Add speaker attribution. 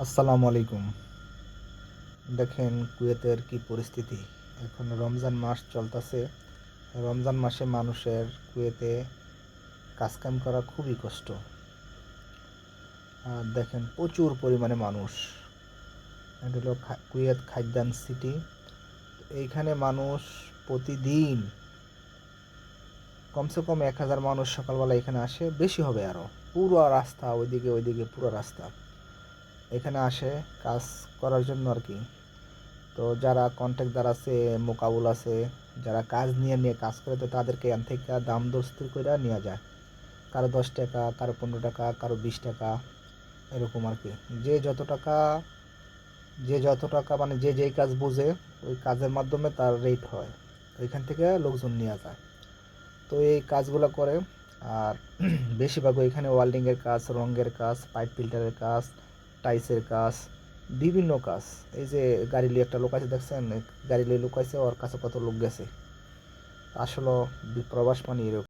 Speaker 1: আসসালামু আলাইকুম। দেখেন কুয়েতের কি পরিস্থিতি। এখন রমজান মাস চলতেছে। রমজান মাসে মানুষের কুয়েতে কাজকাম করা খুবই কষ্ট। আর দেখেন প্রচুর পরিমাণে মানুষ। এটা হলো কুয়েত খাদ্যান সিটি। এইখানে মানুষ প্রতিদিন কমসে কম 1000 মানুষ সকালবেলা এখানে আসে, বেশি হবে আরও। পুরো রাস্তা ওইদিকে পুরো রাস্তা এখানে আসে কাজ করার জন্য আর কি। তো যারা কন্ট্রাক্টদার আছে, মোকাবুল আছে, যারা কাজ নিয়ে কাজ করে, তো তাদেরকে এখান থেকে দাম দস্তুর করে নেওয়া যায়। কারো 10 টাকা, কারো 15 টাকা, কারো 20 টাকা, এরকম আর কি। যে যত টাকা মানে যে যেই কাজ বুঝে ওই কাজের মাধ্যমে তার রেট হয়, ওইখান থেকে লোকজন নেওয়া যায়। তো এই কাজগুলো করে। আর বেশিরভাগ ওইখানে ওয়েল্ডিংয়ের কাজ, রঙের কাজ, পাইপ ফিল্টারের কাজ, টাইলসের কাজ, বিভিন্ন কাজ। এই যে গাড়ি লিয়ে একটা লোক আছে দেখছেন, গাড়ি লিয়ে লোক আছে, ওর কাছে কত লোক গেছে। আসলে প্রবাস মানে এরকম।